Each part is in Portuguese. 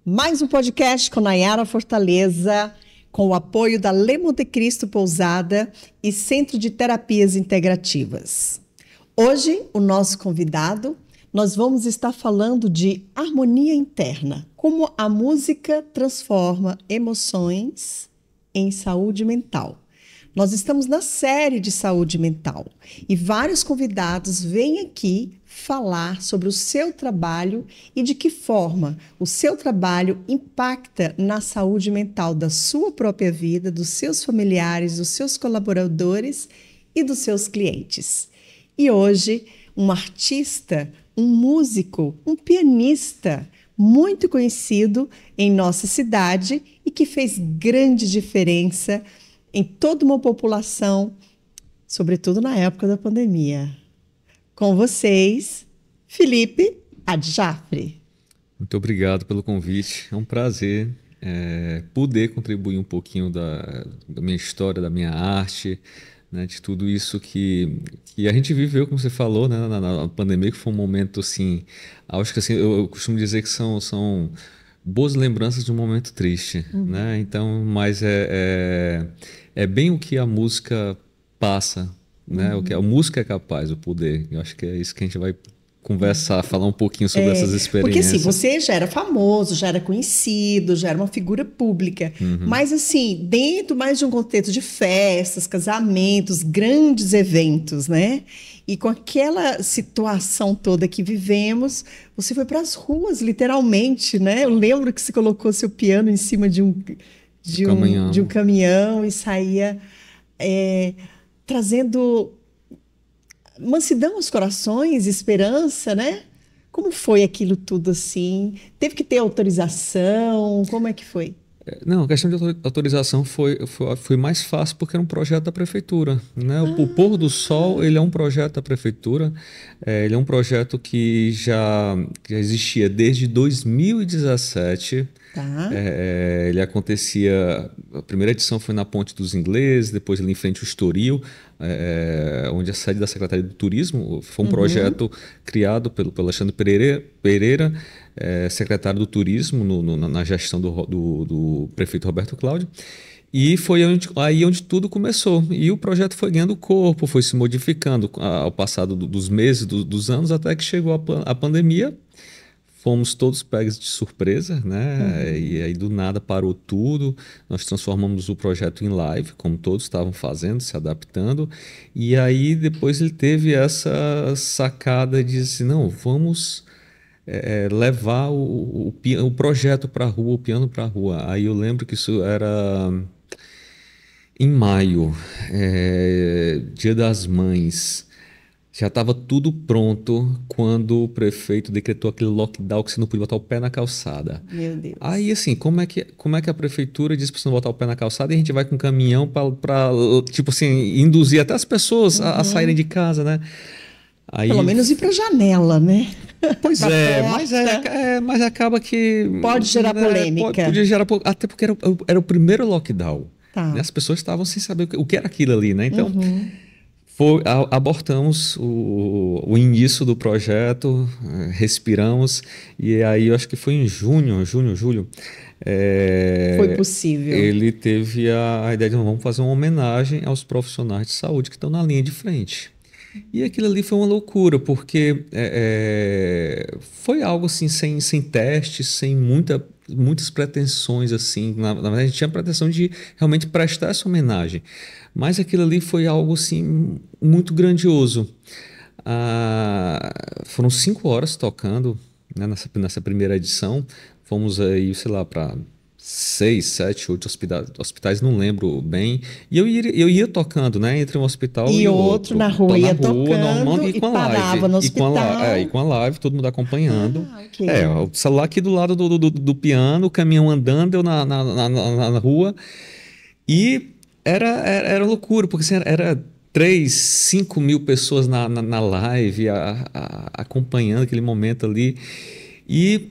Mais um podcast com Nayara Fortaleza, com o apoio da Le Monte Cristo Pousada e Centro de Terapias Integrativas. Hoje, o nosso convidado, nós vamos estar falando de harmonia interna, como a música transforma emoções em saúde mental. Nós estamos na série de saúde mental e vários convidados vêm aqui falar sobre o seu trabalho e de que forma o seu trabalho impacta na saúde mental da sua própria vida, dos seus familiares, dos seus colaboradores e dos seus clientes. E hoje, um artista, um músico, um pianista muito conhecido em nossa cidade e que fez grande diferença em toda uma população, sobretudo na época da pandemia. Com vocês, Felipe Adjafre. Muito obrigado pelo convite. É um prazer poder contribuir um pouquinho da minha história, da minha arte, né, de tudo isso que a gente viveu, como você falou, né, na pandemia, que foi um momento assim, acho que assim, eu costumo dizer que são boas lembranças de um momento triste, né? Então, mas é bem o que a música passa, né? O que a música é capaz, o poder. Eu acho que é isso que a gente vai conversar, falar um pouquinho sobre essas experiências. Porque assim, você já era famoso, já era conhecido, já era uma figura pública, mas assim, dentro mais de um contexto de festas, casamentos, grandes eventos, né? E com aquela situação toda que vivemos, você foi para as ruas, literalmente, né? Eu lembro que você colocou seu piano em cima de um caminhão e saía trazendo mansidão aos corações, esperança, né? Como foi aquilo tudo assim? Teve que ter autorização? Como é que foi? Não, a questão de autorização foi mais fácil porque era um projeto da prefeitura, né? O Pôr do Sol, ele é um projeto da prefeitura, ele é um projeto que já existia desde 2017. Tá. Ele acontecia, a primeira edição foi na Ponte dos Ingleses, depois ali em frente ao Estoril, onde a sede da Secretaria do Turismo. Foi um projeto criado pelo Alexandre Pereira, secretário do Turismo na gestão do prefeito Roberto Cláudio. E foi aí onde tudo começou. E o projeto foi ganhando corpo, foi se modificando ao passar dos meses, dos anos, até que chegou a pandemia. Fomos todos pegos de surpresa, né? E aí do nada parou tudo. Nós transformamos o projeto em live, como todos estavam fazendo, se adaptando. E aí depois ele teve essa sacada de assim, não, vamos levar o projeto para a rua, o piano para a rua. Aí eu lembro que isso era em maio, Dia das Mães. Já estava tudo pronto quando o prefeito decretou aquele lockdown que você não podia botar o pé na calçada. Meu Deus. Aí, assim, como é que a prefeitura disse para você não botar o pé na calçada e a gente vai com um caminhão para tipo assim, induzir até as pessoas a saírem de casa, né? Aí, pelo menos ir para a janela, né? Pois mas acaba que... Pode gerar polêmica. Podia gerar, até porque era o primeiro lockdown. Tá. Né? As pessoas estavam sem saber o que era aquilo ali, né? Então... abortamos o início do projeto, respiramos, e aí eu acho que foi em julho. Foi possível. Ele teve a ideia de vamos fazer uma homenagem aos profissionais de saúde que estão na linha de frente. E aquilo ali foi uma loucura, porque foi algo assim, sem testes, sem muitas pretensões. Assim. Na verdade, a gente tinha a pretensão de realmente prestar essa homenagem. Mas aquilo ali foi algo assim, muito grandioso. Foram 5 horas tocando, né, nessa primeira edição. Fomos aí, sei lá, para 6, 7, 8 hospitais, não lembro bem. E eu ia tocando, né, entre um hospital e outro. Na rua, ia tocando normal, e parava no hospital. E com a live, todo mundo acompanhando. Okay. O celular aqui do lado do piano, o caminhão andando, eu na rua. E era loucura, porque assim, era 3, 5 mil pessoas na live, acompanhando aquele momento ali. E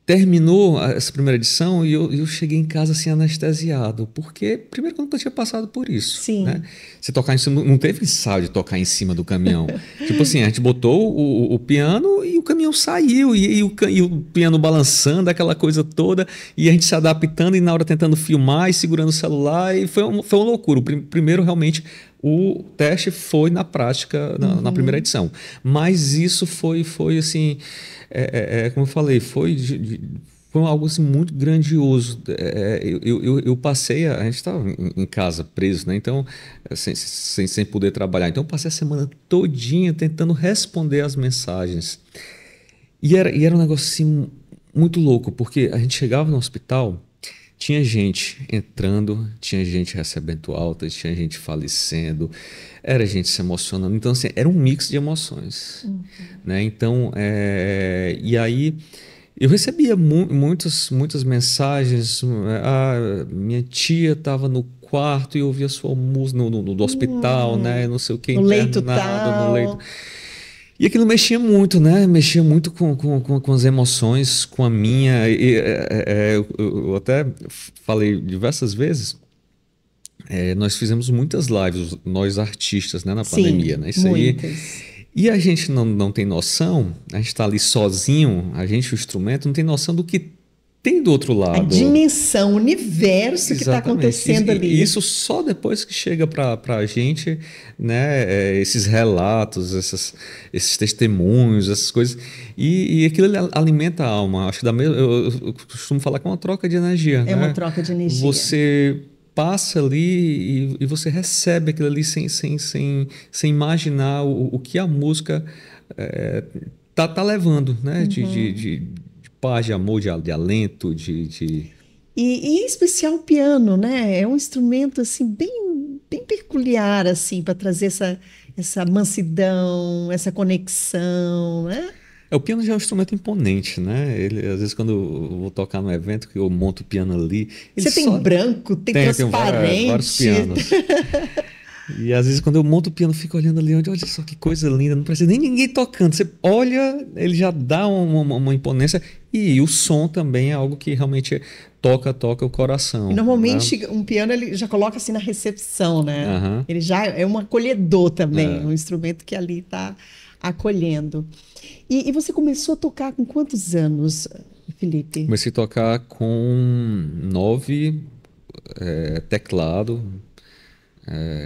terminou essa primeira edição e eu cheguei em casa assim anestesiado, porque primeiro que eu nunca tinha passado por isso. Sim. Né? Você tocar em cima, não teve ensaio de tocar em cima do caminhão. Tipo assim, a gente botou o piano e o caminhão saiu, e o piano balançando, aquela coisa toda, e a gente se adaptando, e na hora tentando filmar e segurando o celular, e foi uma loucura. Primeiro, realmente, o teste foi na prática, na primeira edição. Mas isso foi assim, como eu falei, foi algo assim, muito grandioso. Eu passei, a gente estava em casa preso, né? Então, sem poder trabalhar. Então, eu passei a semana todinha tentando responder as mensagens. E era um negócio assim, muito louco, porque a gente chegava no hospital, tinha gente entrando, tinha gente recebendo alta, tinha gente falecendo, era gente se emocionando. Então, assim, era um mix de emoções. Né? Então, e aí eu recebia muitas mensagens. Minha tia estava no quarto e ouvia sua música no hospital, né? Não sei o que, no leito internado, tal. no leito. E aquilo mexia muito, né? Mexia muito com as emoções, com a minha. Eu até falei diversas vezes. Nós fizemos muitas lives, nós artistas, né, na pandemia, né? Isso muitas. aí. E a gente não tem noção, a gente está ali sozinho, a gente, o instrumento, não tem noção do que tem do outro lado. A dimensão, o universo que está acontecendo ali. Isso só depois que chega para a gente, né, esses relatos, esses testemunhos, essas coisas. E aquilo alimenta a alma. Acho que eu costumo falar que é uma troca de energia. É, né? Uma troca de energia. Você passa ali e você recebe aquilo ali sem imaginar o que a música tá levando, né? De paz, de amor, de alento, E em especial o piano, né? É um instrumento assim bem peculiar assim para trazer essa mansidão, essa conexão, né? O piano já é um instrumento imponente, né? Às vezes, quando eu vou tocar num evento, que eu monto o piano ali... Você tem branco, tem transparente. Tem vários pianos. E às vezes, quando eu monto o piano, fico olhando ali, olha só que coisa linda, não precisa nem ninguém tocando. Você olha, ele já dá uma imponência. E o som também é algo que realmente toca o coração. E normalmente, um piano ele já coloca assim na recepção, né? Uhum. Ele já é um acolhedor também, um instrumento que ali está acolhendo. E você começou a tocar com quantos anos, Felipe? Comecei a tocar com 9, teclado,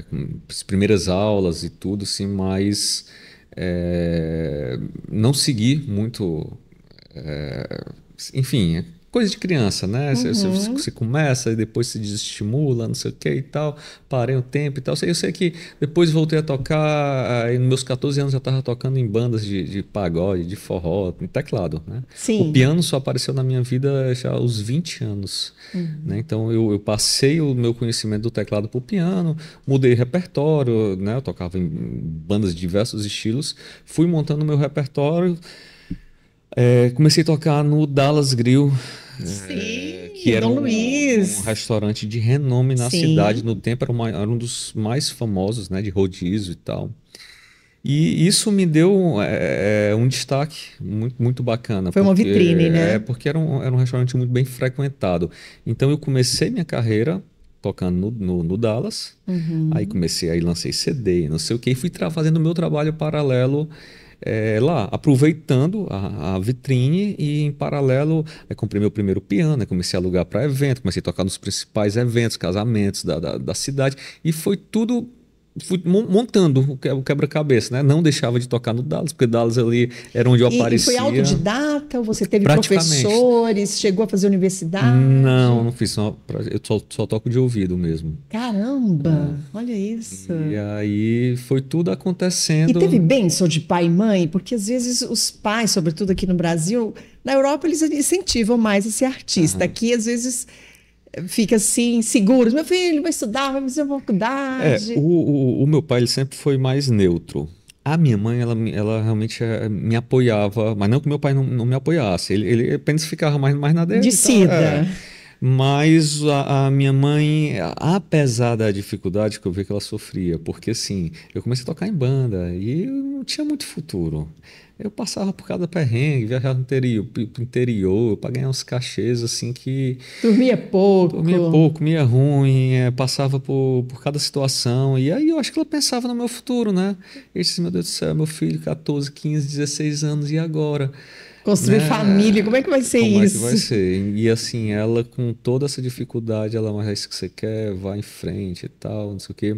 com as primeiras aulas e tudo, assim, mas não segui muito, enfim, coisa de criança, né? Você começa e depois se desestimula, não sei o que e tal. Parei um tempo e tal. Eu sei que depois voltei a tocar, aí nos meus 14 anos já estava tocando em bandas de pagode, de forró, em teclado, né? Sim. O piano só apareceu na minha vida já aos 20 anos. Né? Então eu passei o meu conhecimento do teclado para o piano, mudei repertório, né? Eu tocava em bandas de diversos estilos, fui montando o meu repertório. Comecei a tocar no Dallas Grill, que era um restaurante de renome na cidade. No tempo era um dos mais famosos, né, de rodízio e tal. E isso me deu um destaque muito bacana. Foi uma vitrine, né? Porque era um restaurante muito bem frequentado. Então eu comecei minha carreira tocando no Dallas, aí lancei CD, não sei o que, e fui fazendo o meu trabalho paralelo lá, aproveitando a vitrine, e em paralelo comprei meu primeiro piano, comecei a alugar para evento, comecei a tocar nos principais eventos, casamentos da cidade, e foi tudo... Fui montando o quebra-cabeça, né? Não deixava de tocar no Dallas, porque Dallas ali era onde eu aparecia. E foi autodidata? Ou você teve professores? Chegou a fazer universidade? Não fiz. Eu só toco de ouvido mesmo. Caramba! Olha isso. E aí foi tudo acontecendo. E teve bênção de pai e mãe? Porque às vezes os pais, sobretudo aqui no Brasil, na Europa eles incentivam mais esse artista. Aqui às vezes... fica assim, seguros. Meu filho vai estudar, vai fazer uma faculdade. O meu pai ele sempre foi mais neutro. A minha mãe, ela realmente me apoiava, mas não que meu pai não me apoiasse. Ele apenas ficava mais na dele. Decida. Mas a minha mãe, apesar da dificuldade que eu vi que ela sofria, porque assim, eu comecei a tocar em banda e eu não tinha muito futuro. Eu passava por cada perrengue, viajava pro interior para ganhar uns cachês assim que Dormia dormia pouco. pouco, comia ruim, passava por cada situação. E aí eu acho que ela pensava no meu futuro, né? Eu disse, meu Deus do céu, meu filho, 14, 15, 16 anos, e agora? Construir família, como é que vai Né? ser Como é que vai isso? ser? E assim, ela com toda essa dificuldade, ela, mas é isso que você quer, vai em frente e tal, não sei o quê.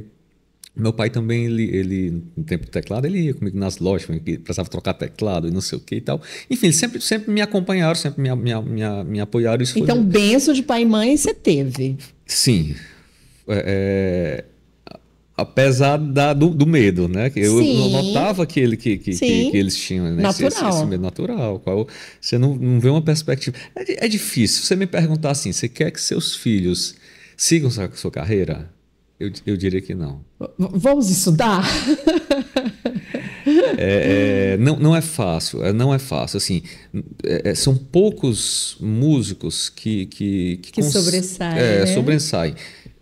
Meu pai também, ele no tempo do teclado, ele ia comigo nas lojas, que precisava trocar teclado e não sei o que e tal. Enfim, eles sempre me acompanharam, sempre me apoiaram. Isso foi. Então, benção de pai e mãe você teve. Sim. É, apesar do medo, né? Que eu Sim, notava que sim, eles tinham, né? Esse natural. medo natural. Você não vê uma perspectiva. É difícil. Você me perguntar assim: você quer que seus filhos sigam sua carreira? Eu diria que não. Vamos estudar? Não é fácil, não é fácil. Assim, são poucos músicos Que sobressai, né? sobressaem.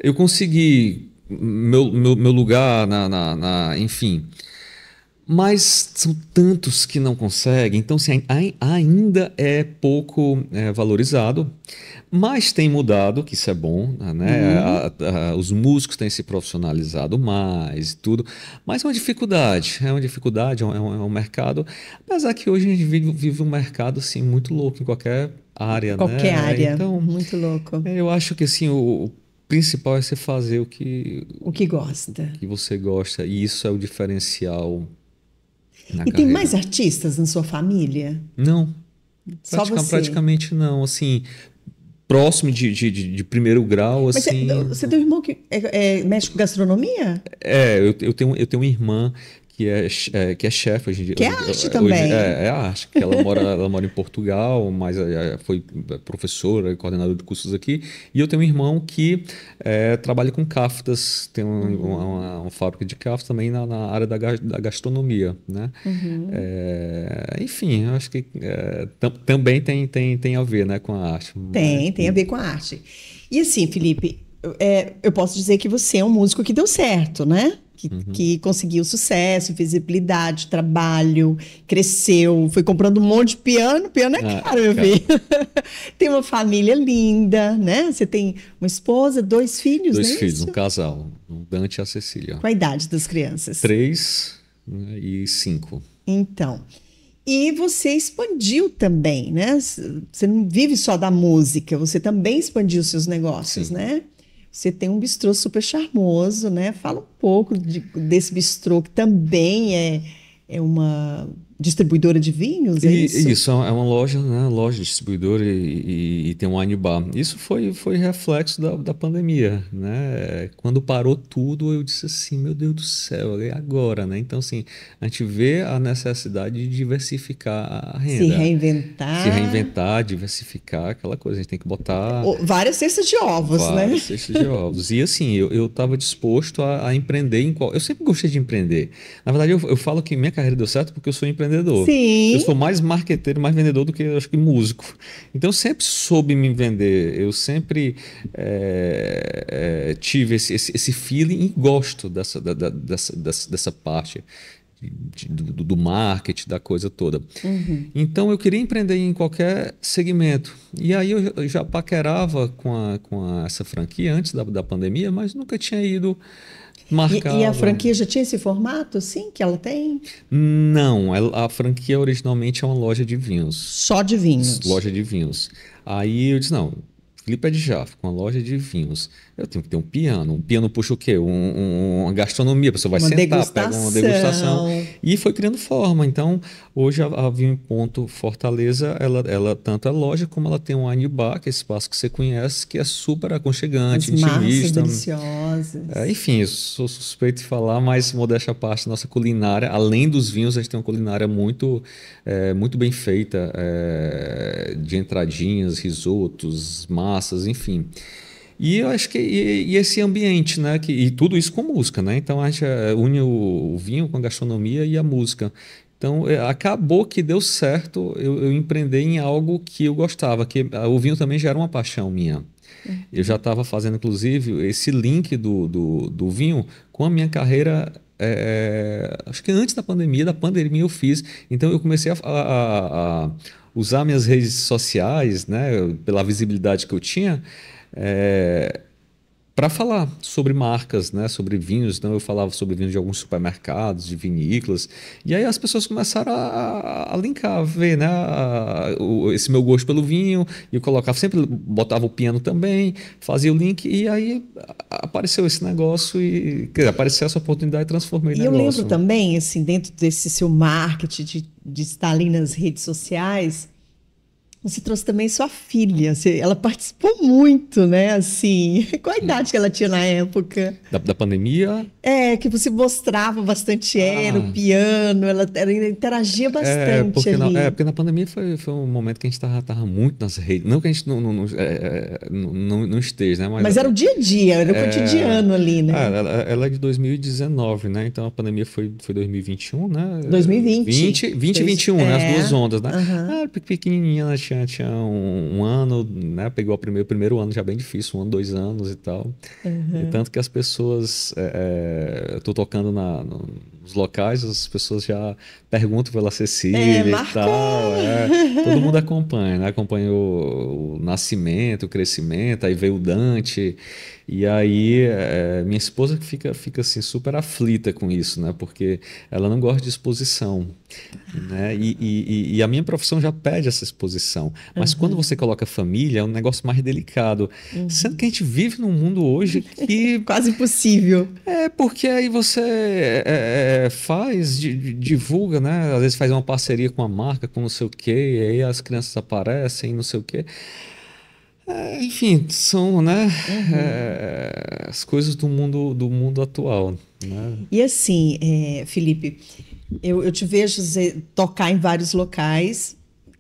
Eu consegui meu lugar enfim. Mas são tantos que não conseguem, então assim, ainda é pouco valorizado, mas tem mudado, que isso é bom, né? Uhum. Os músicos têm se profissionalizado mais e tudo, mas é uma dificuldade, é um mercado, apesar que hoje a gente vive um mercado assim, muito louco em qualquer área, Qualquer né? área, Então, muito louco. eu acho que assim, o principal é você fazer O que gosta. que você gosta, e isso é o diferencial na E tem carreira. mais artistas na sua família? Não, Só você. praticamente não. Assim, próximo de primeiro grau, Mas assim. você tem um irmão que mexe com gastronomia? Eu tenho uma irmã que é chefe hoje em dia. Que é arte também. É a arte, que ela mora em Portugal, mas foi professora e coordenadora de cursos aqui. E eu tenho um irmão que trabalha com caftas, tem uma fábrica de caftas também na área da gastronomia, né? Uhum. Enfim, eu acho que também tem a ver, né, com a arte. Tem a ver com a arte. E assim, Felipe, eu posso dizer que você é um músico que deu certo, né? Que conseguiu sucesso, visibilidade, trabalho, cresceu, foi comprando um monte de piano. Piano é caro, meu Cara, filho. Tem uma família linda, né? Você tem uma esposa, dois filhos, não é 2 filhos, um isso? casal, o Dante e a Cecília. Com a idade das crianças. 3, né, e 5. Então, e você expandiu também, né? Você não vive só da música, você também expandiu seus negócios, Sim. né? Você tem um bistrô super charmoso, né? Fala um pouco desse bistrô que também é uma distribuidora de vinhos, é E isso? isso é uma loja, né? Loja distribuidora e tem um wine bar. Isso foi reflexo da pandemia, né? Quando parou tudo, eu disse assim, meu Deus do céu, é agora, né? Então, assim, a gente vê a necessidade de diversificar a Se renda, se reinventar. reinventar, diversificar, aquela coisa. A gente tem que botar Várias cestas de ovos, né? vários cestos de ovos. E assim, eu estava disposto a empreender em qual. Eu sempre gostei de empreender. Na verdade, eu falo que minha carreira deu certo porque eu sou empreendedor. Eu Sim. sou mais marqueteiro, mais vendedor do que eu acho que músico. Então eu sempre soube me vender. Eu sempre tive esse feeling e gosto dessa parte do marketing, da coisa toda. Uhum. Então eu queria empreender em qualquer segmento. E aí eu já paquerava com essa franquia antes da pandemia, mas nunca tinha ido, E a marcava. franquia já tinha esse formato, sim, que ela tem? Não, a franquia originalmente é uma loja de vinhos. Só de vinhos. Loja de vinhos. Aí eu disse, não, Felipe é de Jaffa, com a loja de vinhos. Eu tenho que ter um piano. Um piano puxa o quê? Uma gastronomia. A pessoa vai Uma sentar, pega uma degustação. degustação. E foi criando forma. Então, hoje a Vinho em Ponto Fortaleza, ela tanto é loja como ela tem um wine bar, que é esse espaço que você conhece, que é super As aconchegante, massas intimista. deliciosas. Enfim, eu sou suspeito de falar, mas modéstia à parte, nossa culinária, além dos vinhos, a gente tem uma culinária muito bem feita, de entradinhas, risotos, massas, enfim. E eu acho que e esse ambiente, né? E tudo isso com música, né? Então a gente une o vinho com a gastronomia e a música. Então acabou que deu certo eu empreender em algo que eu gostava, que o vinho também já era uma paixão minha. Eu já estava fazendo, inclusive, esse link do vinho com a minha carreira. Acho que antes da pandemia eu fiz. Então eu comecei a usar minhas redes sociais, né, pela visibilidade que eu tinha, para falar sobre marcas, né, sobre vinhos. Então eu falava sobre vinhos de alguns supermercados, de vinícolas, e aí as pessoas começaram a linkar, a ver, né, esse meu gosto pelo vinho, e eu colocava, sempre botava o piano também, fazia o link, e aí apareceu esse negócio, e quer dizer, apareceu essa oportunidade e transformei em E eu negócio. lembro também, assim, dentro desse seu marketing de estar ali nas redes sociais, você trouxe também sua filha. Ela participou muito, né? Assim, qual a idade que ela tinha na época? Da pandemia. Que você mostrava bastante ela, o piano, ela interagia bastante ali. Porque na pandemia foi um momento que a gente tava muito nas redes. Não que a gente não esteja, né? Mas era o dia a dia, era o cotidiano ali, né? Ela é de 2019, né? Então a pandemia foi 2021, né? 2020. 20 e 21, né? As duas ondas, né? Uhum. Pequenininha, ela tinha um ano, né? Pegou o primeiro ano já bem difícil, 1 ano, 2 anos e tal. E tanto que as pessoas... eu tô tocando nos locais, as pessoas já perguntam pela Cecília e tal. Todo mundo acompanha, né? Acompanha o nascimento, o crescimento, aí veio o Dante. E aí minha esposa fica assim, super aflita com isso, né? Porque ela não gosta de exposição, né? E a minha profissão já pede essa exposição. Mas quando você coloca família, é um negócio mais delicado. Sendo que a gente vive num mundo hoje que... Quase impossível. Porque aí você divulga, né? Às vezes faz uma parceria com a marca, com não sei o quê, e aí as crianças aparecem, não sei o quê. Enfim, são, né, as coisas do mundo atual, né? E assim, Felipe, eu te vejo tocar em vários locais.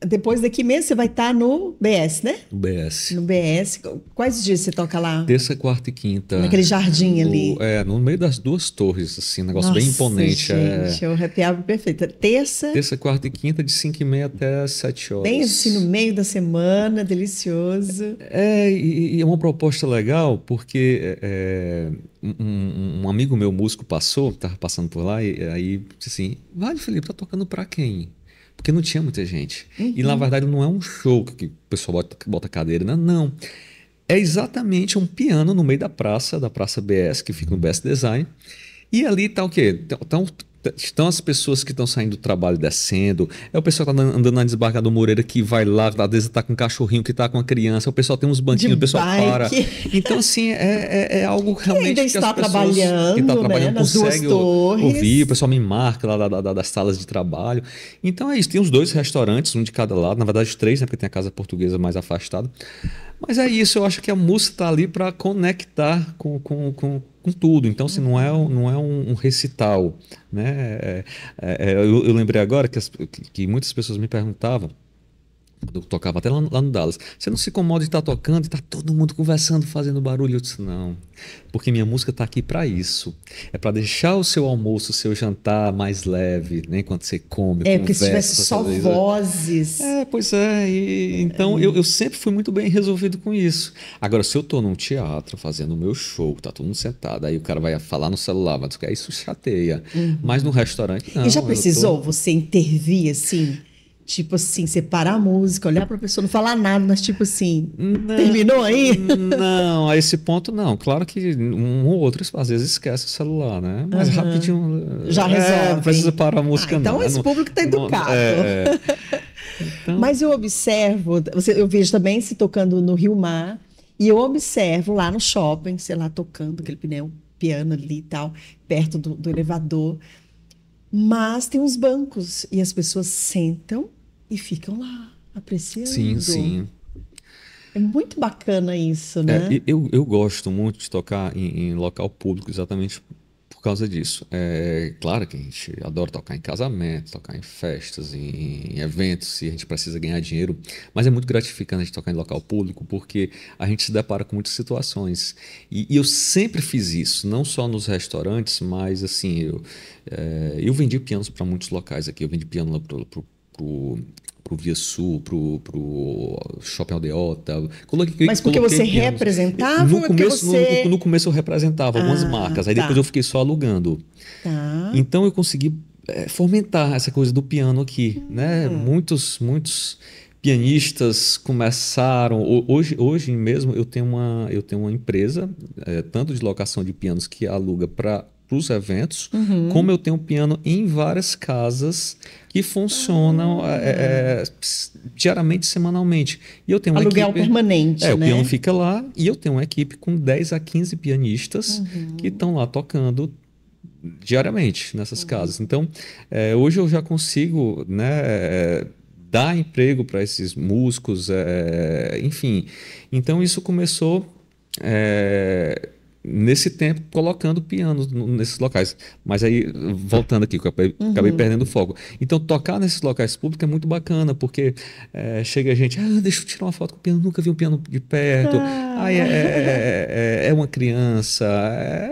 Depois daqui mesmo você vai estar no BS, né? O BS. No BS. Quais dias você toca lá? Terça, quarta e quinta. Naquele jardim ali. No meio das duas torres, assim, um negócio bem imponente. Gente, é o happy hour perfeito. Terça, quarta e quinta, de 5h30 até 7 horas. Bem assim, no meio da semana, delicioso. E é uma proposta legal, porque um amigo meu, músico, estava passando por lá, e aí disse assim, vale, Felipe, tá tocando pra quem? Porque não tinha muita gente. E na verdade não é um show que o pessoal bota cadeira, não. É exatamente um piano no meio da Praça BS, que fica no BS Design. E ali tá o quê? Estão as pessoas que estão saindo do trabalho descendo, é o pessoal que está andando na Desembargador Moreira que vai lá, às vezes está com um cachorrinho que está com uma criança, o pessoal tem uns banquinhos, o pessoal para. Então, assim, é algo realmente ainda que está as pessoas trabalhando, que está trabalhando, né, nas duas conseguem torres. ouvir, o pessoal me marca lá das salas de trabalho. Então é isso, tem os 2 restaurantes, um de cada lado, na verdade os 3, né, porque tem a casa portuguesa mais afastada. Mas é isso, eu acho que a música está ali para conectar com tudo. Então, assim, não é um recital, né? Eu lembrei agora que muitas pessoas me perguntavam, quando eu tocava até lá no Dallas, você não se incomoda de estar tocando e tá todo mundo conversando, fazendo barulho? Eu disse, não, porque minha música está aqui para isso. É para deixar o seu almoço, o seu jantar mais leve, né? Enquanto você come, conversa. Porque se tivesse só vozes. Pois é. Então, eu sempre fui muito bem resolvido com isso. Agora, se eu tô num teatro fazendo o meu show, tá todo mundo sentado, aí o cara vai falar no celular, vai dizer, isso chateia. Mas no restaurante, não. E já precisou você intervir, assim... Tipo assim, separar a música, olhar para a pessoa, não falar nada, mas tipo assim, terminou aí? Não, a esse ponto não. Claro que um ou outro às vezes esquece o celular, né? Mas rapidinho. Já resolve. Não precisa parar a música, não. Então esse público está educado. Então... Mas eu observo, eu vejo também se tocando no Rio Mar, e eu observo lá no shopping, sei lá, tocando aquele piano ali e tal, perto do elevador. Mas tem uns bancos e as pessoas sentam e ficam lá, apreciando. Sim, sim. É muito bacana isso, né? Eu gosto muito de tocar em local público exatamente por causa disso. Claro que a gente adora tocar em casamentos, tocar em festas, em eventos, se a gente precisa ganhar dinheiro, mas é muito gratificante a gente tocar em local público porque a gente se depara com muitas situações. E eu sempre fiz isso, não só nos restaurantes, mas assim, eu vendi pianos para muitos locais aqui. Eu vendi piano para Via Sul, pro Shopping Aldeota. Mas porque você pianos. representava No ou porque começo, você... no começo eu representava algumas marcas, aí tá. depois eu fiquei só alugando. Tá. Então eu consegui fomentar essa coisa do piano aqui, né? Muitos pianistas começaram. Hoje mesmo eu tenho uma empresa, tanto de locação de pianos que aluga para os eventos, como eu tenho um piano em várias casas que funcionam diariamente, semanalmente. E eu tenho uma Aluguel equipe permanente, né? O piano fica lá e eu tenho uma equipe com 10 a 15 pianistas que estão lá tocando diariamente nessas casas. Então, hoje eu já consigo, né, dar emprego para esses músicos, enfim. Então, isso começou nesse tempo colocando pianos nesses locais. Mas aí, voltando aqui, que eu acabei perdendo o foco. Então, tocar nesses locais públicos é muito bacana, porque chega a gente, deixa eu tirar uma foto com o piano, nunca vi um piano de perto. É uma criança.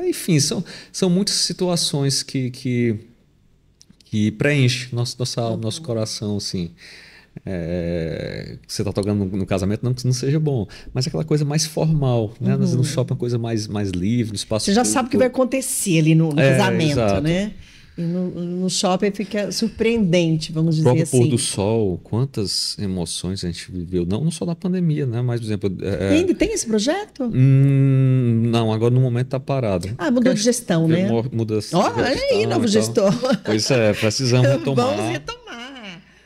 Enfim, são muitas situações que preenchem nossa alma, nosso coração, assim. Você está tocando no casamento, não que não seja bom, mas aquela coisa mais formal, né? No shopping é uma coisa mais livre, no espaço Você já público. sabe o que vai acontecer ali no casamento, exato. né? E no shopping fica surpreendente, vamos O dizer próprio assim. pôr do sol, quantas emoções a gente viveu, não só na pandemia, né? Mas, por exemplo... E ainda tem esse projeto? Não, agora no momento está parado. Mudou de gestão, né? Muda Olha aí, novo gestor. Pois é, precisamos retomar. Vamos retomar.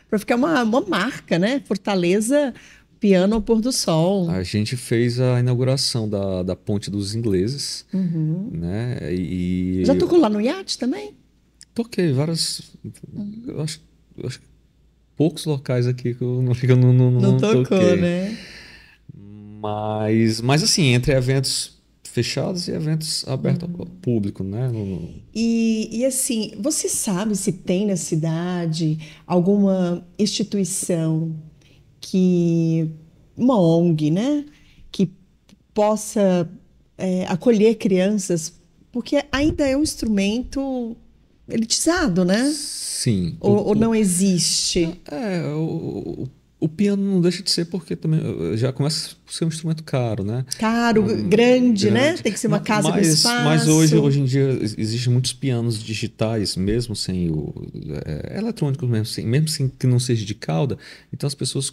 Para ficar uma marca, né? Fortaleza, piano ao pôr do sol. A gente fez a inauguração da Ponte dos Ingleses, né? Já tocou lá no iate também? Toquei várias... Eu acho que poucos locais aqui que eu não tocou, toquei. né? Mas assim, entre eventos fechados e eventos abertos ao público, né? E assim, você sabe se tem na cidade alguma instituição uma ONG, né? Que possa acolher crianças, porque ainda é um instrumento elitizado, né? Sim. Ou não existe? O piano não deixa de ser porque também já começa a ser um instrumento caro, né? Caro, grande, né? Tem que ser uma casa com espaço. Mas hoje em dia existem muitos pianos digitais, mesmo sem eletrônicos, mesmo sem que não seja de cauda. Então as pessoas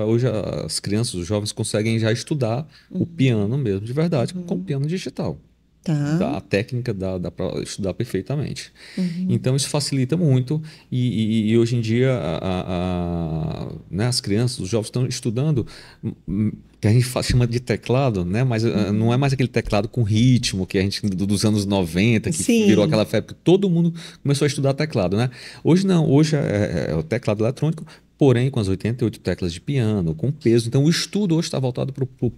hoje as crianças, os jovens conseguem já estudar o piano mesmo, de verdade, com piano digital. Tá. A técnica dá para estudar perfeitamente. Então isso facilita muito e hoje em dia né, as crianças, os jovens estão estudando que a gente chama de teclado, né? Mas não é mais aquele teclado com ritmo que a gente dos anos 90, que virou aquela febre que todo mundo começou a estudar teclado, né? Hoje não, hoje é o teclado eletrônico, porém com as 88 teclas de piano, com peso. Então o estudo hoje está voltado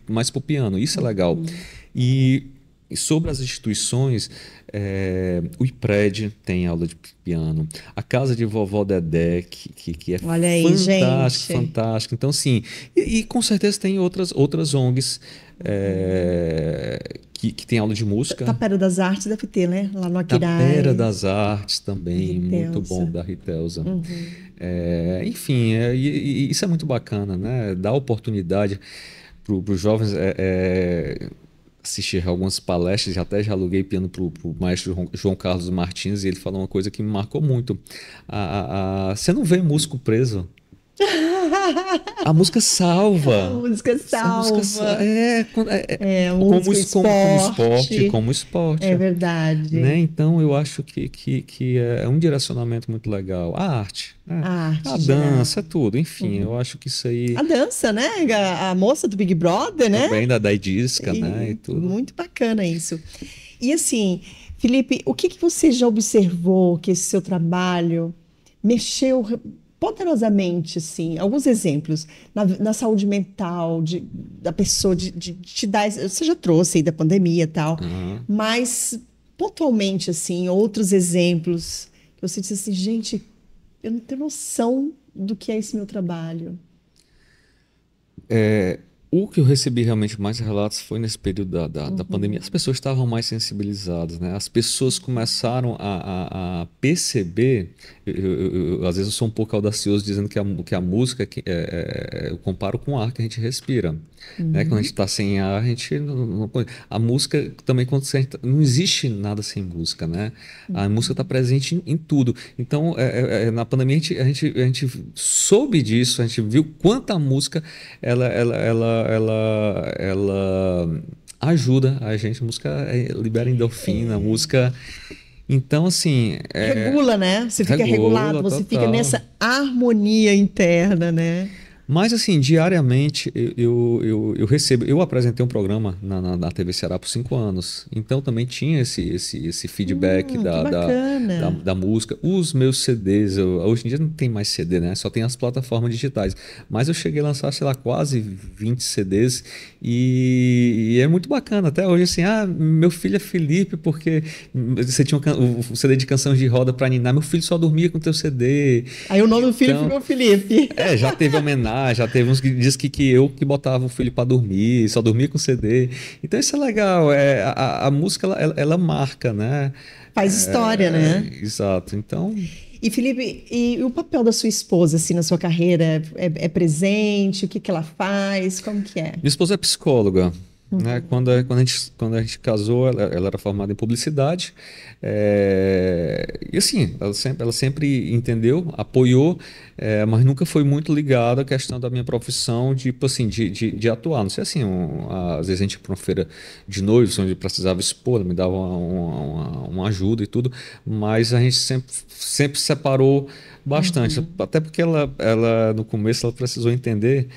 mais para o piano, isso é legal. E sobre as instituições, o IPRED tem aula de piano, a Casa de Vovó Dedé, que é Olha aí, fantástico, gente. fantástico. Então, sim, e com certeza tem outras ONGs que tem aula de música. Tapera das Artes deve ter, né? Lá no Aquiraz. Tapera das Artes também, muito bom, da Ritelza. Enfim, isso é muito bacana, né? Dá oportunidade para os jovens assistir algumas palestras, já aluguei piano para o maestro João Carlos Martins e ele falou uma coisa que me marcou muito. Você não vê músico preso. A música salva. A música salva. Como esporte. É verdade. Né? Então eu acho que é um direcionamento muito legal. A arte. Né? A dança, tudo. Enfim, eu acho que isso aí. A dança, né? A moça do Big Brother, né? Também da Idisca, né? E tudo. Muito bacana isso. E assim, Felipe, o que você já observou que esse seu trabalho mexeu poderosamente, assim, alguns exemplos na saúde mental da pessoa, de te dar, você já trouxe aí da pandemia e tal, mas pontualmente, assim, outros exemplos que você disse assim, gente, eu não tenho noção do que é esse meu trabalho. O que eu recebi realmente mais relatos foi nesse período da pandemia. As pessoas estavam mais sensibilizadas, né? As pessoas começaram a perceber. Às vezes eu sou um pouco audacioso dizendo que a música, eu comparo com o ar que a gente respira. Né? Quando a gente está sem ar, a gente a música também, quando não existe nada sem música, né? A música está presente em tudo. Então, na pandemia, a gente soube disso, a gente viu quanta música ela ajuda a gente. A música libera endorfina, a música. Então, assim. Regula, né? Você fica regulado, você fica total. nessa harmonia interna, né? Mas, assim, diariamente eu recebo. Eu apresentei um programa na TV Ceará por 5 anos. Então, também tinha esse feedback Que bacana. da música. Os meus CDs, hoje em dia não tem mais CD, né? Só tem as plataformas digitais. Mas eu cheguei a lançar, sei lá, quase 20 CDs. E é muito bacana. Até hoje, assim, meu filho é Felipe, porque você tinha o CD de canções de roda para ninar. Meu filho só dormia com o teu CD. Aí o nome do filho Então, ficou Felipe. já teve homenagem, já teve uns que diz que eu que botava o filho para dormir, só dormia com CD. Então isso é legal, a música ela marca, né? Faz história, né? Exato. Então, E Felipe, e o papel da sua esposa assim na sua carreira é presente? O que que ela faz? Como que é? minha esposa é psicóloga. Né? Quando a gente casou, ela era formada em publicidade. E assim, ela sempre entendeu, apoiou, mas nunca foi muito ligada à questão da minha profissão, tipo assim, de atuar. Não sei assim, às vezes a gente ia para uma feira de noivos, onde precisava expor, ela me dava uma ajuda e tudo, mas a gente sempre separou bastante. Até porque ela, no começo, ela precisou entender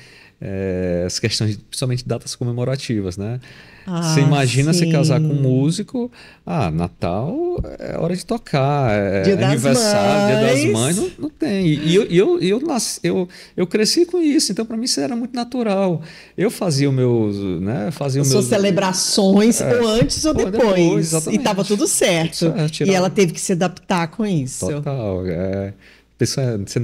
as questões, principalmente datas comemorativas, né? Você Ah, imagina se casar com um sim. músico, Natal é hora de tocar, Dia das aniversário, Dia das Mães, Mães. não tem. E eu cresci com isso, então para mim isso era muito natural. Eu fazia o meu, né? Fazia o As meu, suas celebrações, ou antes ou pô, depois, depois. E estava exatamente. tudo Tudo certo. certo, E tirar. ela teve que se adaptar com isso. Total. Pessoa, você,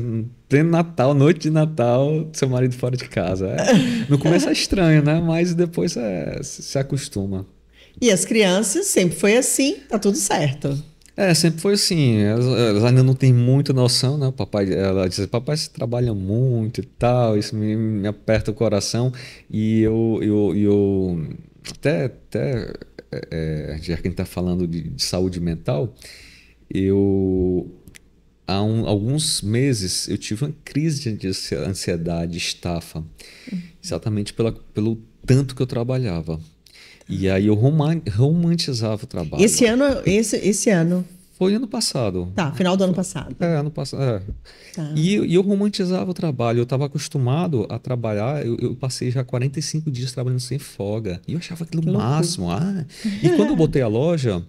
pleno Natal, noite de Natal, seu marido fora de casa. No começo é estranho, né? Mas depois se acostuma. E as crianças sempre foi assim, tá tudo certo. Sempre foi assim. Elas ainda não têm muita noção, né? Ela diz, papai, você trabalha muito e tal, isso me aperta o coração. E eu até já que a gente está falando de saúde mental, eu alguns meses eu tive uma crise de ansiedade, estafa, exatamente pelo tanto que eu trabalhava. E aí eu romantizava o trabalho. Esse ano, Foi ano passado. tá, final do ano passado. Ano passado. Tá. E eu romantizava o trabalho. Eu estava acostumado a trabalhar. Eu passei já 45 dias trabalhando sem folga. E eu achava aquilo Que o loucura. máximo. E quando eu botei a loja,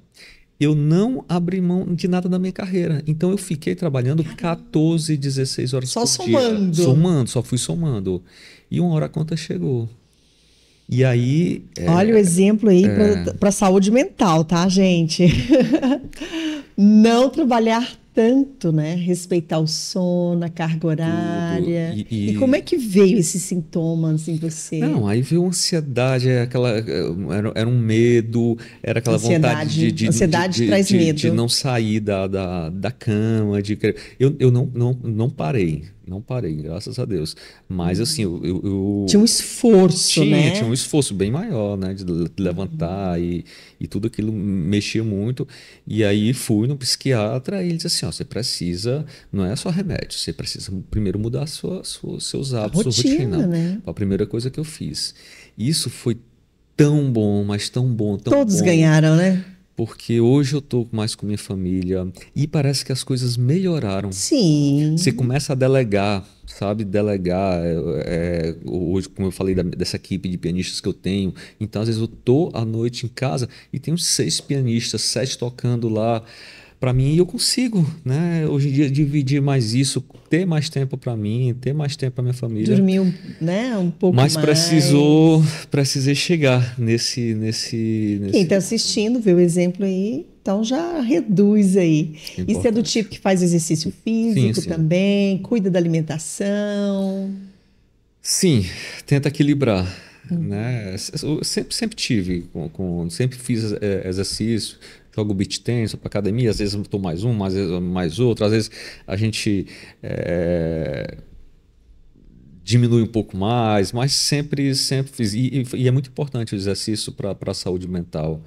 eu não abri mão de nada da minha carreira. Então eu fiquei trabalhando 14, 16 horas Só por dia. somando. Somando, só fui somando. E uma hora a conta chegou. E aí. Olha o exemplo aí para saúde mental, tá, gente? Não trabalhar tanto, né? Respeitar o sono, a carga Tudo. horária. E como é que veio esses sintomas em você? Não, aí veio ansiedade, era um medo, era aquela vontade Ansiedade. Ansiedade traz de medo. não sair da cama, eu não parei, não parei, graças a Deus. Mas assim, Tinha um esforço, tinha um né? esforço bem maior, né, de levantar e tudo aquilo mexia muito. E aí fui no psiquiatra e ele disse assim, ó, você precisa, não é só remédio, você precisa primeiro mudar seus A hábitos, sua rotina, rotina. né? Foi a primeira coisa que eu fiz. Isso foi tão bom, mas tão bom, tão Todos bom, ganharam, né? porque hoje eu tô mais com minha família e parece que as coisas melhoraram. Você Sim. começa a delegar, sabe? Delegar. Hoje, como eu falei dessa equipe de pianistas que eu tenho, então às vezes eu tô à noite em casa e tenho 6 pianistas, 7 tocando lá para mim e eu consigo, né? Hoje em dia dividir mais isso, ter mais tempo para mim, ter mais tempo para minha família. Dormiu, né? Um pouco Mas mais. precisei chegar Quem está assistindo, vê o exemplo aí, então já reduz aí. E você é do importante. tipo que faz exercício Sim, físico sim. também, cuida da alimentação. Sim, tenta equilibrar. né? Eu sempre tive, sempre fiz exercício, jogo beach tennis para academia, às vezes eu estou mais um, às vezes mais outro, às vezes a gente diminui um pouco mais, mas sempre fiz. E é muito importante o exercício para a saúde mental.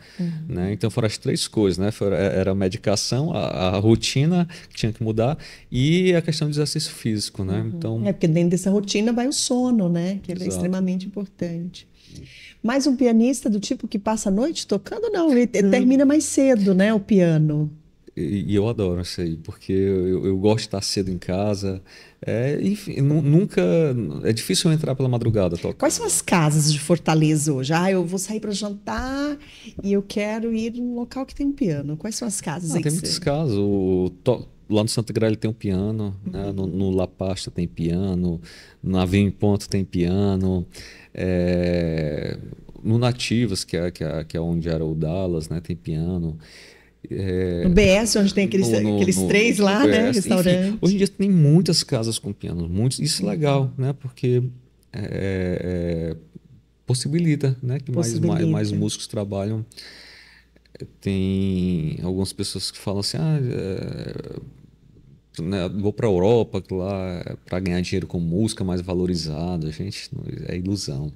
Né? Então foram as três coisas, né? Era a medicação, a rotina que tinha que mudar e a questão do exercício físico. Né? Então, porque dentro dessa rotina vai o sono, né? Que ele é extremamente importante. Mais um pianista do tipo que passa a noite tocando? Não, ele termina mais cedo, né? O piano. E eu adoro isso aí, porque eu gosto de estar cedo em casa. Enfim, nunca. É difícil eu entrar pela madrugada tocar. Quais são as casas de Fortaleza hoje? Eu vou sair para jantar e eu quero ir num local que tem um piano. Quais são as casas aí? Tem muitas casas. Lá no Santa Gralha tem um piano, né? No La Pasta tem piano, na Vinho em Ponto tem piano. No Nativas, que é onde era o Dallas, né? Tem piano. No BS, onde tem aqueles três lá, BS, né? Restaurante. Enfim, hoje em dia tem muitas casas com piano, isso é legal, né? Porque possibilita, né? Que mais músicos trabalham. Tem algumas pessoas que falam assim, né, vou para a Europa, lá para ganhar dinheiro com música mais valorizada. Gente, é ilusão.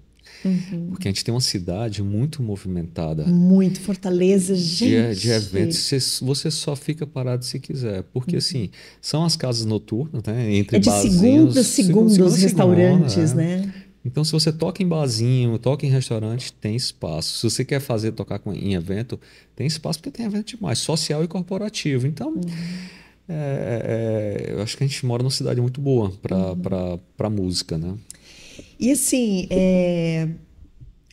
Porque a gente tem uma cidade muito movimentada. Muito, Fortaleza, gente. De eventos. Você só fica parado se quiser. Porque, assim, são as casas noturnas, né? Entre de barzinhos. segunda os restaurantes, né? Então, se você toca em barzinho, toca em restaurante, tem espaço. Se você quer tocar em evento, tem espaço, porque tem evento demais, social e corporativo. Então, eu acho que a gente mora numa cidade muito boa para música, né? E assim,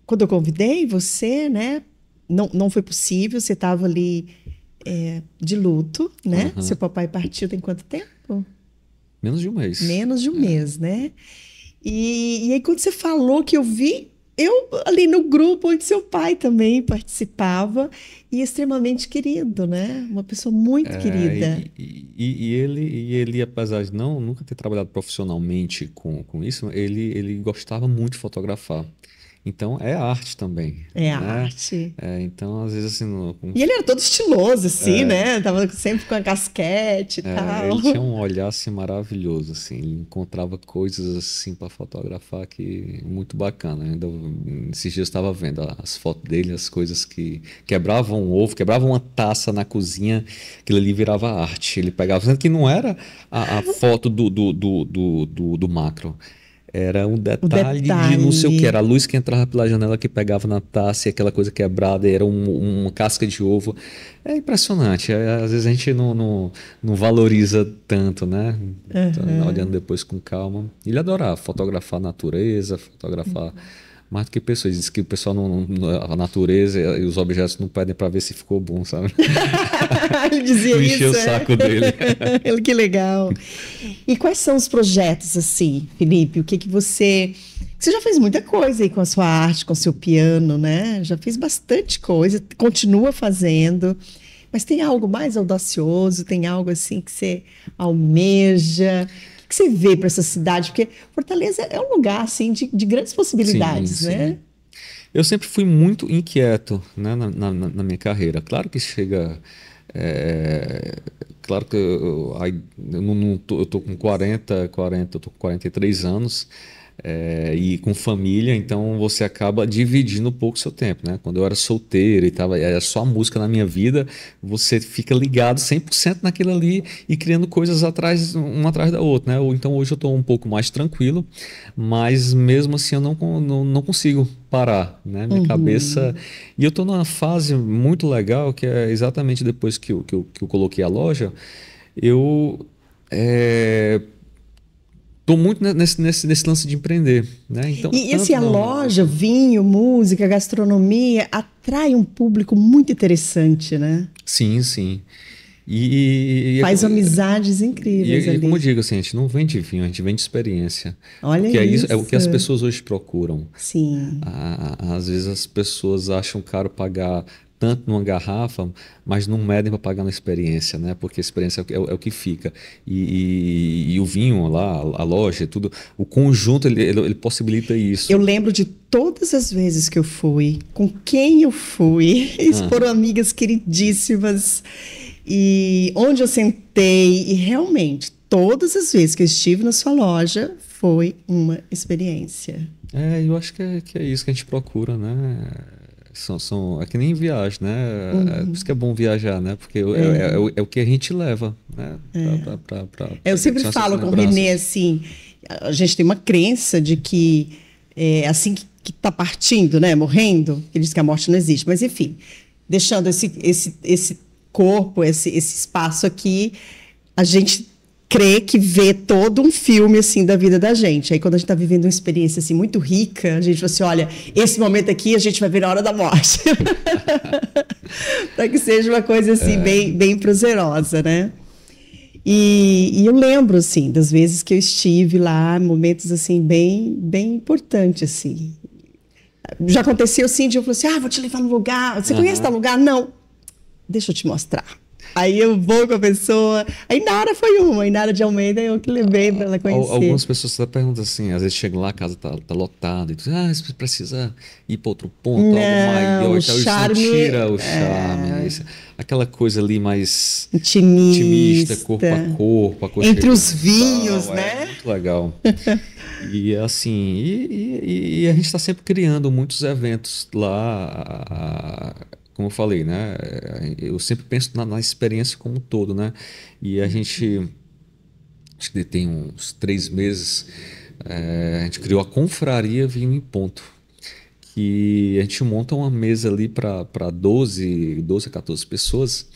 quando eu convidei você, né? Não foi possível, você estava ali de luto, né? Seu papai partiu tem quanto tempo? Menos de um mês. Menos de um mês, né? E aí, quando você falou que eu vi, eu ali no grupo onde seu pai também participava, e extremamente querido, né? Uma pessoa muito querida. E ele, apesar de nunca ter trabalhado profissionalmente com isso, ele gostava muito de fotografar. Então, é arte também. É né? arte. Então, às vezes, assim... E ele era todo estiloso, assim, né? Tava sempre com a casquete e tal. Ele tinha um olhar, assim, maravilhoso, assim. Ele encontrava coisas, assim, para fotografar que... Muito bacana. Ainda, esses dias eu estava vendo as fotos dele, as coisas que... Quebravam um ovo, quebravam uma taça na cozinha, aquilo ali virava arte. Ele pegava... Sendo que não era a foto do macro. Era um detalhe de não sei o que. Era a luz que entrava pela janela que pegava na taça e aquela coisa quebrada, era uma casca de ovo. É impressionante. Às vezes a gente não valoriza tanto, né? Então, olhando depois com calma. Ele adorava fotografar a natureza, fotografar mais do que pessoas. Diz que o pessoal a natureza e os objetos não pedem para ver se ficou bom, sabe? Ele dizia isso. Encheu o saco dele. Que legal. E quais são os projetos, assim, Felipe? O que você... Você já fez muita coisa aí com a sua arte, com o seu piano, né? Já fez bastante coisa, continua fazendo. Mas tem algo mais audacioso? Tem algo, assim, que você almeja? O que você vê para essa cidade? Porque Fortaleza é um lugar, assim, de grandes possibilidades, sim. né? Eu sempre fui muito inquieto, né, na minha carreira. Claro que chega... claro que eu tô com 43 anos e com família, então você acaba dividindo um pouco o seu tempo, né? Quando eu era solteiro e era só a música na minha vida, você fica ligado 100% naquilo ali e criando coisas uma atrás da outra, né? Então hoje eu estou um pouco mais tranquilo, mas mesmo assim eu não consigo parar, né? Minha cabeça... E eu estou numa fase muito legal, que é exatamente depois que eu coloquei a loja, eu estou muito nesse lance de empreender, né? Então, e assim, a loja, vinho, música, gastronomia, atrai um público muito interessante, né? Sim, sim. Faz amizades incríveis ali. E como eu digo, assim, a gente não vende vinho, a gente vende experiência. Olha porque isso. É o que as pessoas hoje procuram. Sim. Às vezes as pessoas acham caro pagar tanto numa garrafa, mas não medem para pagar na experiência, né? Porque a experiência é o que fica. E o vinho lá, a loja, tudo, o conjunto, ele possibilita isso. Eu lembro de todas as vezes que eu fui, com quem eu fui, foram amigas queridíssimas, e onde eu sentei, e realmente, todas as vezes que eu estive na sua loja, foi uma experiência. Eu acho que é isso que a gente procura, né? É que nem viagem, né? É por isso que é bom viajar, né? Porque é o que a gente leva, né? Eu sempre falo com o Renê assim, a gente tem uma crença de que assim que está partindo, né? Morrendo, ele diz que a morte não existe, mas enfim, deixando esse corpo, esse espaço aqui, a gente crê que vê todo um filme assim da vida da gente. Aí quando a gente está vivendo uma experiência assim muito rica, a gente fala assim, olha, esse momento aqui a gente vai ver na hora da morte. Para que seja uma coisa assim bem prazerosa, né? E eu lembro assim das vezes que eu estive lá, momentos assim bem importantes assim. Já aconteceu assim de eu falar assim, vou te levar no lugar. Você conhece tal lugar? Não. Deixa eu te mostrar. Aí eu vou com a pessoa. A Inara foi uma. A Inara de Almeida eu que levei para ela conhecer. Algumas pessoas até perguntam assim, às vezes chegam lá, a casa tá lotada, e dizem, você precisa ir para outro ponto, algo maior. O charme, isso tira o charme. Aquela coisa ali mais intimista, corpo a corpo. Entre os vinhos, né? É muito legal. E assim, e a gente está sempre criando muitos eventos lá. Como eu falei, né? Eu sempre penso na experiência como um todo, né? E a gente, acho que tem uns 3 meses, a gente criou a Confraria Vinho em Ponto, que a gente monta uma mesa ali para 12 a 14 pessoas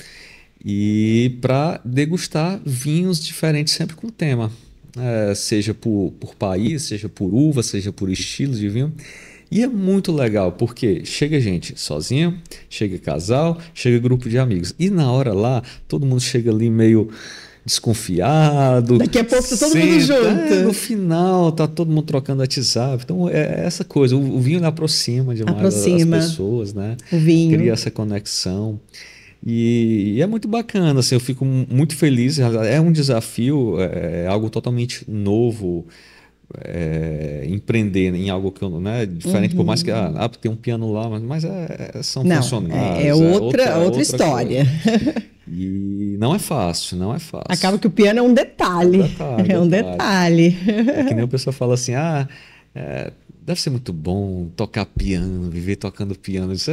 e para degustar vinhos diferentes, sempre com tema, seja por país, seja por uva, seja por estilo de vinho. E é muito legal, porque chega gente sozinha, chega casal, chega grupo de amigos. E na hora lá, todo mundo chega ali meio desconfiado. Daqui a pouco tá todo mundo junto. No final, tá todo mundo trocando WhatsApp. Então, é essa coisa. O vinho aproxima demais as pessoas, né? O vinho. Cria essa conexão. E é muito bacana, assim, eu fico muito feliz. É um desafio, é algo totalmente novo. Empreender em algo que né, diferente, por mais que tem um piano lá, mas são funcionários. É outra história. E não é fácil. Acaba que o piano é um detalhe. É um detalhe. É que nem o pessoal fala assim, deve ser muito bom tocar piano, viver tocando piano. Isso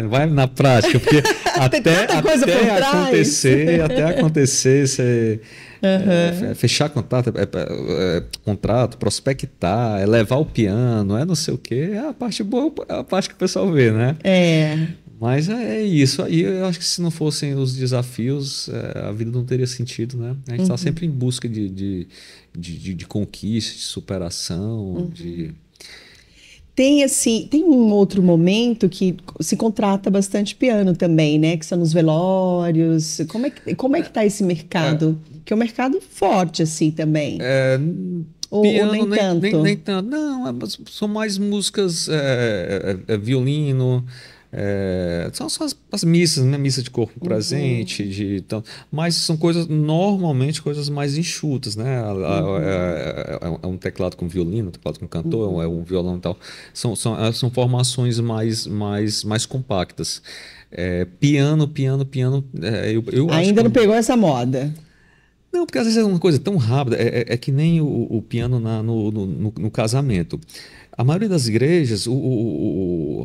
vai na prática, porque até acontecer, você fechar contrato, prospectar, levar o piano, não sei o quê, é a parte boa, é a parte que o pessoal vê, né? Mas é isso. Aí eu acho que se não fossem os desafios, a vida não teria sentido, né? A gente está sempre em busca de conquista, de superação, Tem um outro momento que se contrata bastante piano também, né? Que são nos velórios. Como é que tá esse mercado? Que é um mercado forte assim também. Ou nem tanto? Nem tanto. Não, são mais músicas, violino. São as missas, né? Missa de corpo presente, mas são normalmente coisas mais enxutas, né? É um teclado com violino, um teclado com cantor, é um violão e tal. São formações mais compactas. Piano. Eu ainda não pegou essa moda. Não, porque às vezes é uma coisa tão rápida, é que nem o piano no casamento. A maioria das igrejas,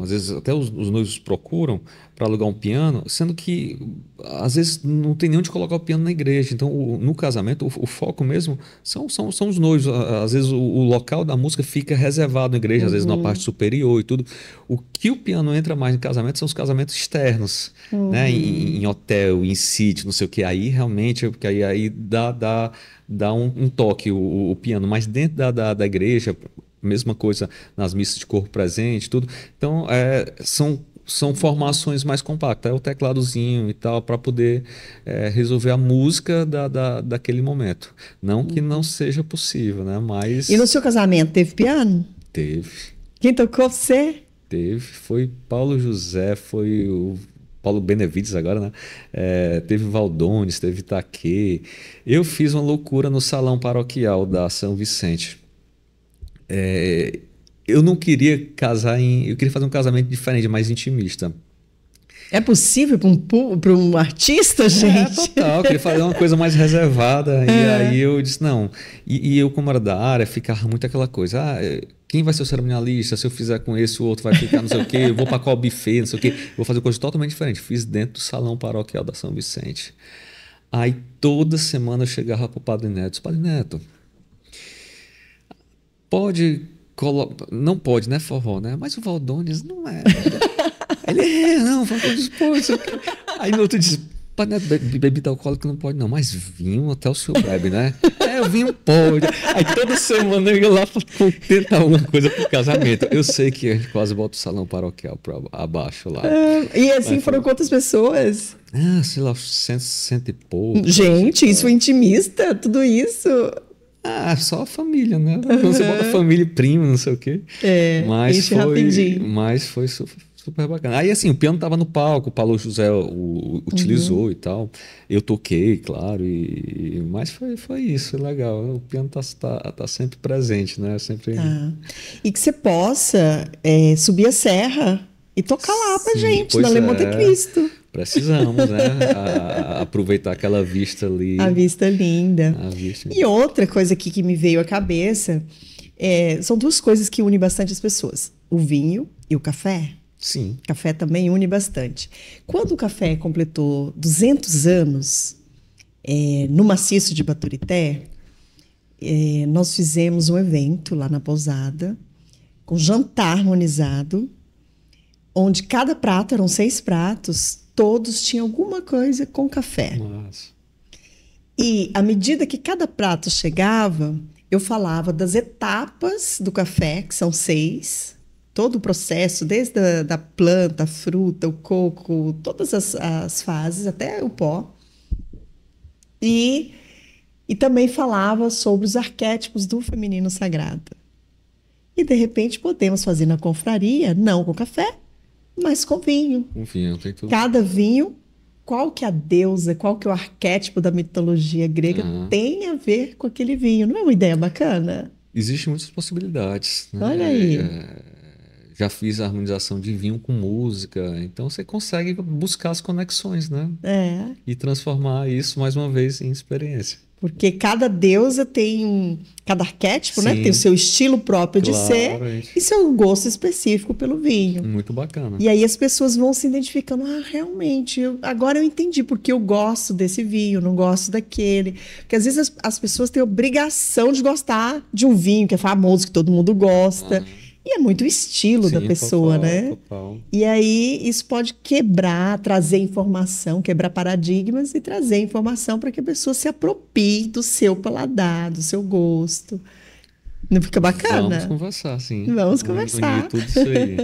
às vezes até os noivos procuram para alugar um piano, sendo que às vezes não tem nem onde colocar o piano na igreja. Então, no casamento, o foco mesmo são os noivos. Às vezes o local da música fica reservado na igreja, às vezes na parte superior e tudo. O que o piano entra mais em casamento são os casamentos externos, né? Em hotel, em sítio, não sei o que. Aí realmente, porque aí dá um toque o piano, mas dentro da igreja, mesma coisa nas missas de corpo presente, tudo. Então, são formações mais compactas, o tecladozinho e tal, para poder resolver a música daquele momento. Não que não seja possível, né? Mas... E no seu casamento, teve piano? Teve. Quem tocou você? Teve. Foi Paulo José, foi o Paulo Benevides agora, né? Teve Valdones, teve Itaquê. Eu fiz uma loucura no salão paroquial da São Vicente. Eu não queria casar eu queria fazer um casamento diferente, mais intimista. É possível para um artista, gente? Total. Eu queria fazer uma coisa mais reservada. E aí eu disse, não. E eu, como era da área, ficava muito aquela coisa. Quem vai ser o cerimonialista? Se eu fizer com esse, o outro vai ficar não sei o quê. Eu vou para qual buffet, não sei o quê. Eu vou fazer coisa totalmente diferente. Fiz dentro do salão paroquial da São Vicente. Aí toda semana eu chegava pro Padre Neto. Disse, Padre Neto, não pode, né, forró, né? Mas o Valdones não é. Ele não, Valdones pode. Aí no outro diz, Padre Neto, bebida alcoólica não pode, não. Mas vinho até o senhor bebe, né? O vinho pode. Aí toda semana eu ia lá para tentar alguma coisa pro casamento. Eu sei que a gente quase bota o salão paroquial para abaixo lá. E assim foram quantas pessoas? Sei lá, cento e pouco. Gente, isso foi intimista, tudo isso. Só a família, né? Quando você bota família e primo, não sei o quê. Enche rapidinho. Mas foi super bacana. Aí, assim, o piano tava no palco, o Paulo José utilizou e tal. Eu toquei, claro, mas foi isso, é legal. O piano tá sempre presente, né? Sempre... E que você possa subir a serra e tocar lá pra gente, na Le Monte Cristo. Precisamos, né? Aproveitar aquela vista ali. A vista linda. Vista... E outra coisa aqui que me veio à cabeça, são duas coisas que unem bastante as pessoas. O vinho e o café. Sim. O café também une bastante. Quando o café completou 200 anos, no maciço de Baturité, nós fizemos um evento lá na pousada, com jantar harmonizado, onde cada prato, eram 6 pratos, todos tinham alguma coisa com café. Nossa. E à medida que cada prato chegava, eu falava das etapas do café, que são 6, todo o processo, desde a planta, a fruta, o coco, todas as fases, até o pó. E também falava sobre os arquétipos do feminino sagrado. E, de repente, podemos fazer na confraria, não com café, mas com vinho. Com vinho, tem tudo. Cada vinho, qual que é a deusa, qual que é o arquétipo da mitologia grega, tem a ver com aquele vinho. Não é uma ideia bacana? Existem muitas possibilidades. Né? Olha aí. Já fiz a harmonização de vinho com música, então você consegue buscar as conexões, né? E transformar isso, mais uma vez, em experiência. Porque cada deusa tem cada arquétipo, né? Tem o seu estilo próprio de ser e seu gosto específico pelo vinho. Muito bacana. E aí as pessoas vão se identificando. Realmente, agora eu entendi porque eu gosto desse vinho, não gosto daquele. Porque às vezes as pessoas têm a obrigação de gostar de um vinho que é famoso, que todo mundo gosta. E é muito o estilo da pessoa, total, né? Total. E aí isso pode trazer informação, quebrar paradigmas e trazer informação para que a pessoa se aproprie do seu paladar, do seu gosto. Não fica bacana? Vamos conversar, sim. Vamos conversar. Unir tudo isso aí.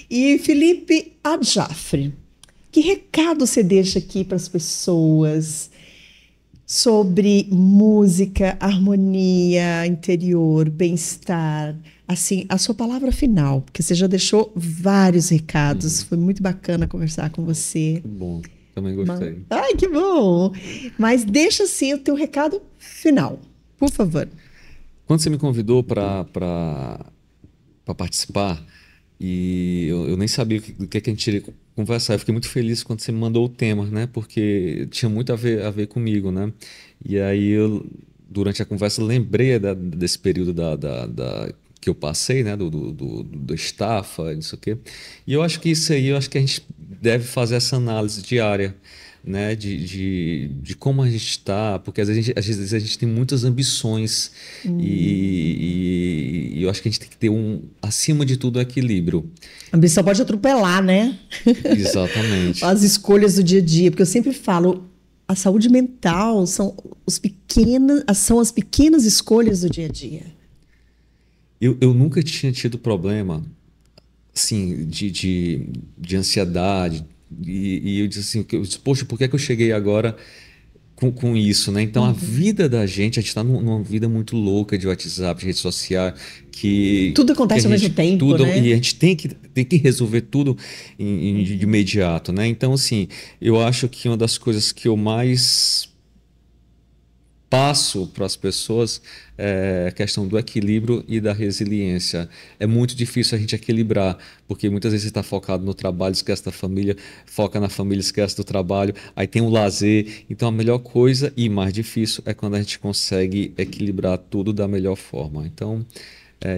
E Felipe Adjafre, que recado você deixa aqui para as pessoas sobre música, harmonia interior, bem-estar? Assim, a sua palavra final, porque você já deixou vários recados. Foi muito bacana conversar com você. Que bom, também gostei. Ai, que bom! Mas deixa, assim, o teu recado final, por favor. Quando você me convidou para participar, e eu nem sabia do que a gente iria conversar, eu fiquei muito feliz quando você me mandou o tema, né? Porque tinha muito a ver comigo, né? E aí durante a conversa, lembrei desse período que eu passei, né, do estafa, não sei o quê. E eu acho que isso aí, a gente deve fazer essa análise diária, né, de como a gente está, porque às vezes a gente tem muitas ambições e eu acho que a gente tem que ter acima de tudo, equilíbrio. A ambição pode atropelar, né? Exatamente. As escolhas do dia a dia, porque eu sempre falo, a saúde mental são as pequenas escolhas do dia a dia. Eu nunca tinha tido problema assim, de ansiedade. E eu disse assim, poxa, por que eu cheguei agora com isso, né? Então a vida da gente, a gente está numa vida muito louca de WhatsApp, de rede social, que tudo acontece ao mesmo tempo, né? E a gente tem que resolver tudo de imediato, né? Então, assim, eu acho que uma das coisas que eu mais passo para as pessoas é a questão do equilíbrio e da resiliência. É muito difícil a gente equilibrar, porque muitas vezes você está focado no trabalho, esquece da família, foca na família, esquece do trabalho, aí tem o lazer. Então a melhor coisa e mais difícil é quando a gente consegue equilibrar tudo da melhor forma. Então,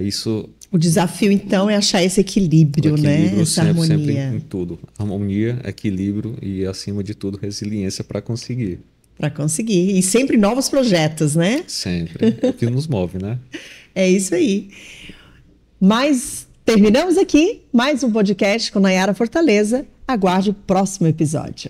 isso... O desafio, então, é achar esse equilíbrio, né? Essa harmonia. Sempre em tudo. Harmonia, equilíbrio e, acima de tudo, resiliência para conseguir. Para conseguir. E sempre novos projetos, né? Sempre. É o que nos move, né? É isso aí. Mas terminamos aqui mais um podcast com Nayara Fortaleza. Aguarde o próximo episódio.